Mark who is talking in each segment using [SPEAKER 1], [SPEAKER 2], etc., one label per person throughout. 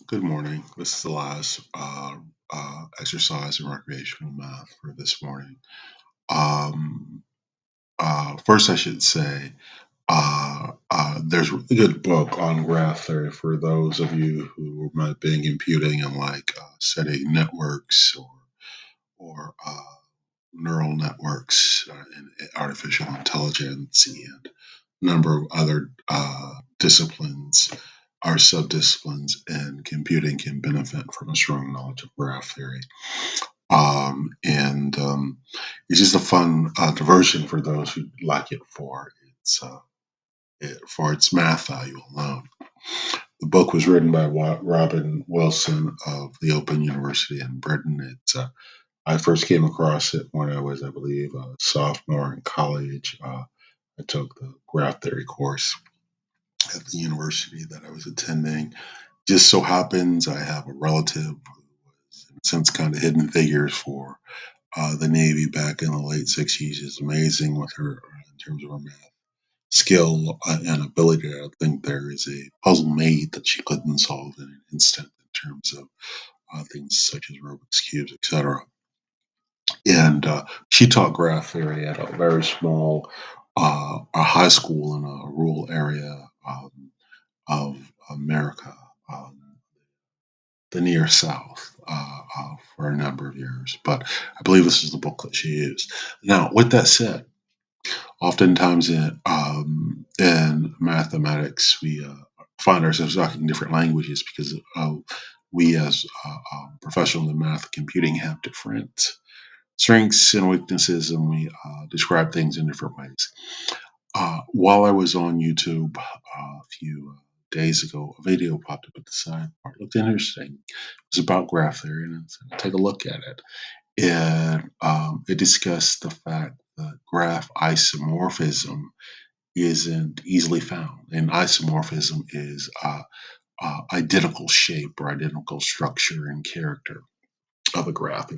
[SPEAKER 1] Good morning. This is the last exercise in recreational math for this morning. Um, First, I should say there's a really good book on graph theory for those of you who might be in computing and like studying networks or neural networks and artificial intelligence and a number of other disciplines or subdisciplines in computing can benefit from a strong knowledge of graph theory. And It's just a fun diversion for those who like it for its math value alone. The book was written by Robin Wilson of the Open University in Britain. I first came across it when I was, I believe, a sophomore in college. I took the graph theory course at the university that I was attending. Just so happens I have a relative who was, in a sense, kind of hidden figures for the Navy back in the late 60s. Is amazing with her in terms of her math skill and ability. I think there is a puzzle made that she couldn't solve in an instant in terms of things such as Rubik's cubes, etc. And she taught graph theory at a very small a high school in a rural area of America, the near South, for a number of years. But I believe this is the book that she used. Now, with that said, oftentimes in mathematics, we find ourselves talking different languages because we, as professionals in math and computing, have different strengths and weaknesses, and we describe things in different ways. While I was on YouTube a few days ago, a video popped up at the side. It looked interesting. It was about graph theory, and I said, take a look at it. And it discussed the fact that graph isomorphism isn't easily found. And isomorphism is identical shape or identical structure and character of a graph.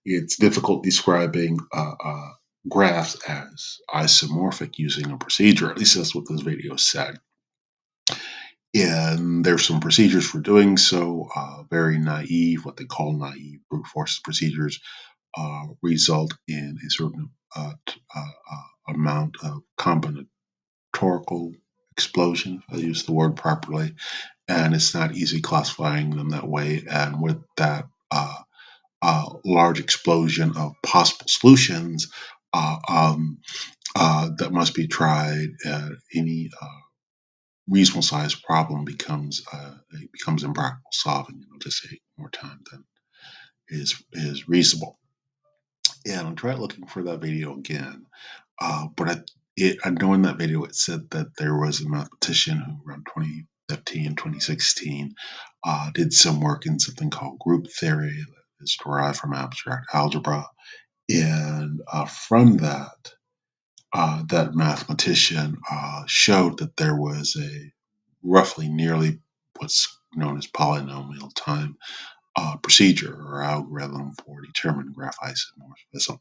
[SPEAKER 1] It's difficult describing graphs as isomorphic using a procedure. At least that's what this video said. And there's some procedures for doing so. Very naive, what they call naive brute force procedures, result in a certain amount of combinatorial explosion, if I use the word properly, and it's not easy classifying them that way. And with that large explosion of possible solutions that must be tried, any reasonable sized problem becomes impractical solving. It'll just take more time than is reasonable. And I tried looking for that video again, I know in that video it said that there was a mathematician who around 2015, 2016 did some work in something called group theory that is derived from abstract algebra. And from that mathematician showed that there was a roughly nearly what's known as polynomial time procedure or algorithm for determining graph isomorphism.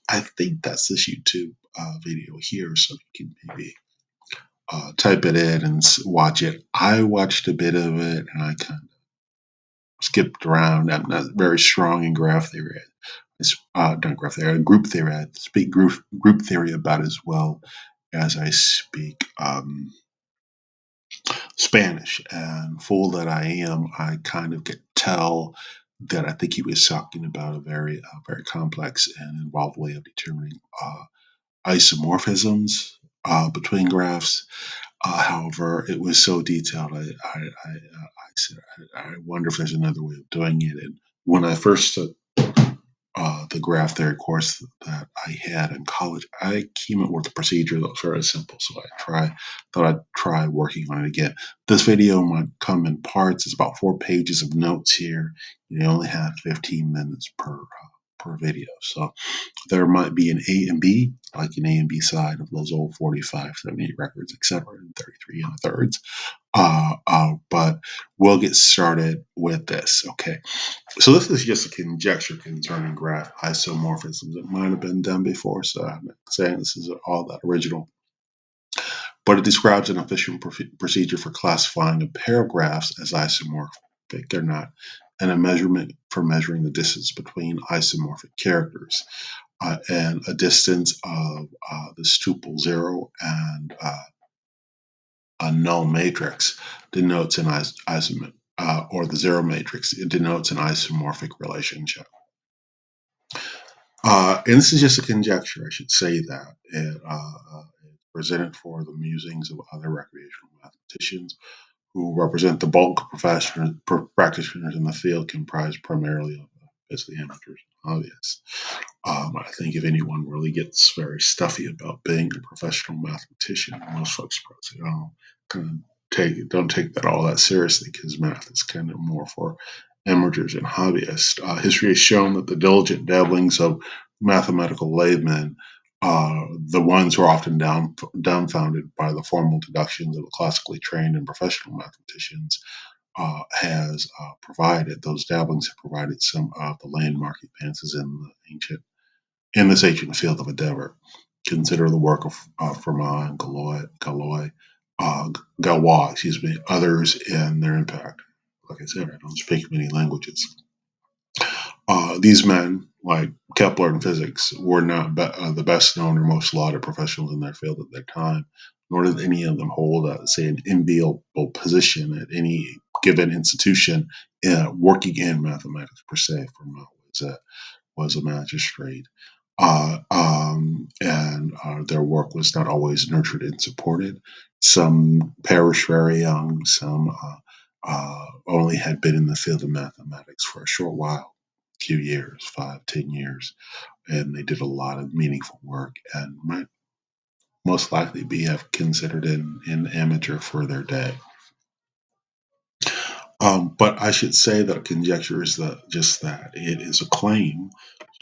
[SPEAKER 1] I think that's this YouTube video here, so you can maybe type it in and watch it. I watched a bit of it and I kind of skipped around. I'm not very strong in graph theory. It's not graph theory, group theory. I speak group theory about as well as I speak Spanish. And fool that I am, I kind of could tell that I think he was talking about a very complex and involved way of determining isomorphisms between graphs. However, it was so detailed. I said, I wonder if there's another way of doing it. And when I first took the graph theory course that I had in college, I came up with a procedure that was very simple. So thought I'd try working on it again. This video might come in parts. It's about 4 pages of notes here. You only have 15 minutes per video. So there might be an A and B, like an A and B side of those old 45, 78 records, etc., and 33 and a thirds. But we'll get started with this. Okay. So this is just a conjecture concerning graph isomorphisms. It might have been done before, so I'm not saying this is all that original. But it describes an efficient procedure for classifying a pair of graphs as isomorphic. They're not. And a measurement for measuring the distance between isomorphic characters, and a distance of the tuple 0 and a null matrix denotes an or the 0 matrix, it denotes an isomorphic relationship. And this is just a conjecture, I should say that. It's presented for the musings of other recreational mathematicians who represent the bulk of practitioners in the field, comprised primarily of basically amateurs and hobbyists. I think if anyone really gets very stuffy about being a professional mathematician, most folks probably say, "Oh, kind of don't take that all that seriously because math is kind of more for amateurs and hobbyists." History has shown that the diligent dabblings of mathematical laymen, the ones who are often dumbfounded by the formal deductions of the classically trained and professional mathematicians, has provided those dabblings have provided some of the landmark advances in this ancient field of endeavor. Consider the work of Fermat and Galois, others in their impact. Like I said, I don't speak many languages. These men, like Kepler in physics, were not the best known or most lauded professionals in their field at their time, nor did any of them hold, say, an enviable position at any given institution working in mathematics per se. Fermat was a magistrate. And their work was not always nurtured and supported. Some perished very young, some only had been in the field of mathematics for a short while, a few years, 5, 10 years, and they did a lot of meaningful work and might most likely be considered an amateur for their day. But I should say that a conjecture is just that. It is a claim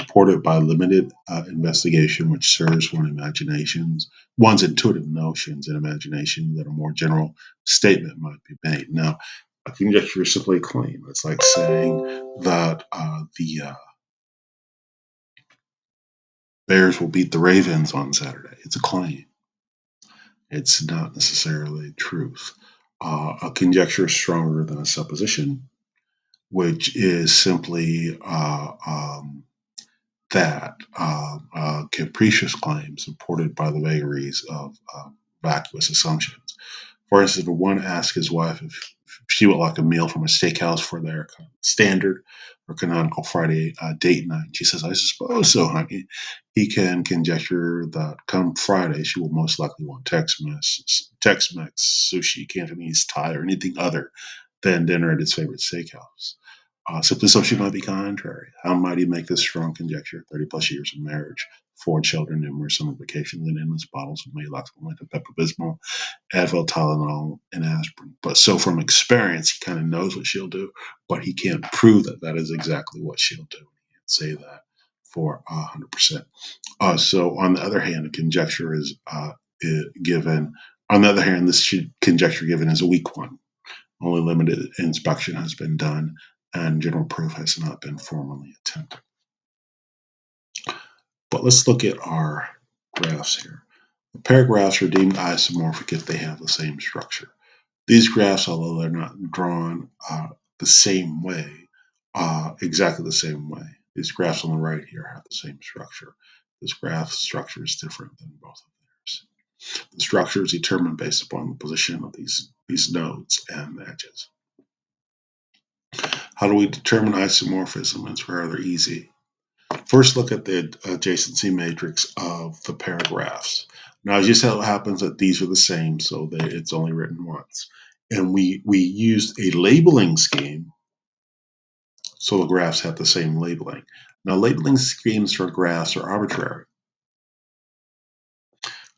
[SPEAKER 1] supported by limited investigation, which serves one's intuitive notions and imagination that a more general statement might be made. Now, a conjecture is simply a claim. It's like saying that the Bears will beat the Ravens on Saturday. It's a claim. It's not necessarily truth. A conjecture is stronger than a supposition, which is simply that capricious claim supported by the vagaries of vacuous assumptions. For instance, if one asks his wife if she would like a meal from a steakhouse for their standard or canonical Friday date night, she says, "I suppose so, honey." He can conjecture that come Friday, she will most likely want Tex-Mex, sushi, Cantonese, Thai, or anything other than dinner at his favorite steakhouse. Simply so she might be contrary. How might he make this strong conjecture? 30 plus years of marriage, 4 children, numerous summer vacations, and endless bottles of Maalox, Pepto-Bismol, Advil, Tylenol, and aspirin. But so from experience, he kind of knows what she'll do, but he can't prove that that is exactly what she'll do. He can't say that for 100%. So on the other hand, a conjecture is given. On the other hand, this conjecture given is a weak one. Only limited inspection has been done, and general proof has not been formally attempted. But let's look at our graphs here. The paragraphs are deemed isomorphic if they have the same structure. These graphs, although they're not drawn the same way, exactly the same way, these graphs on the right here have the same structure. This graph structure is different than both of theirs. The structure is determined based upon the position of these nodes and edges. How do we determine isomorphism? It's rather easy. First, look at the adjacency matrix of the paragraphs. Now, it just so happens that these are the same, so it's only written once. And we used a labeling scheme, so the graphs have the same labeling. Now, labeling schemes for graphs are arbitrary.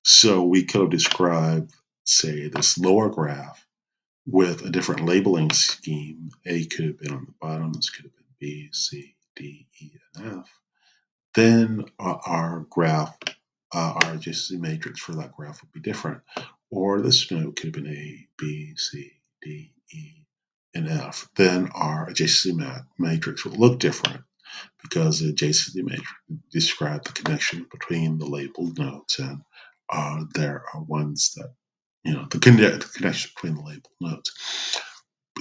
[SPEAKER 1] So we could have described, say, this lower graph with a different labeling scheme. A could have been on the bottom, this could have been B, C, D, E, and F. Then our graph, our adjacency matrix for that graph would be different. Or this node could have been A, B, C, D, E, and F. Then our adjacency matrix would look different because the adjacency matrix describes the connection between the labeled nodes, and there are ones that, the connection between the labeled nodes.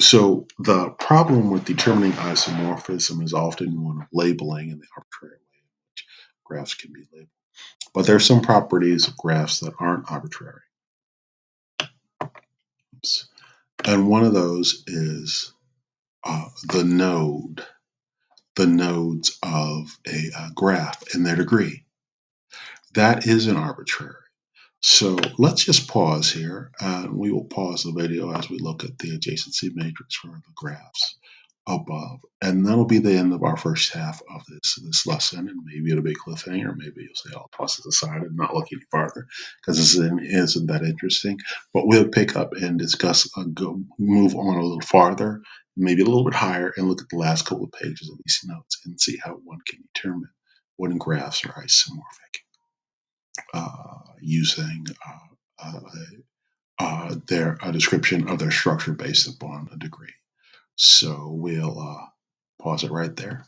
[SPEAKER 1] So the problem with determining isomorphism is often one of labeling in the arbitrary way in which graphs can be labeled. But there are some properties of graphs that aren't arbitrary. Oops. And one of those is the nodes of a graph and their degree. That isn't arbitrary. So let's just pause here. We will pause the video as we look at the adjacency matrix for the graphs above. And that'll be the end of our first half of this lesson. And maybe it'll be a cliffhanger. Maybe you'll say, I'll toss it aside and not look any farther because this isn't that interesting. But we'll pick up and discuss, move on a little farther, maybe a little bit higher, and look at the last couple of pages of these notes and see how one can determine when graphs are isomorphic using their description of their structure based upon a degree. So we'll pause it right there.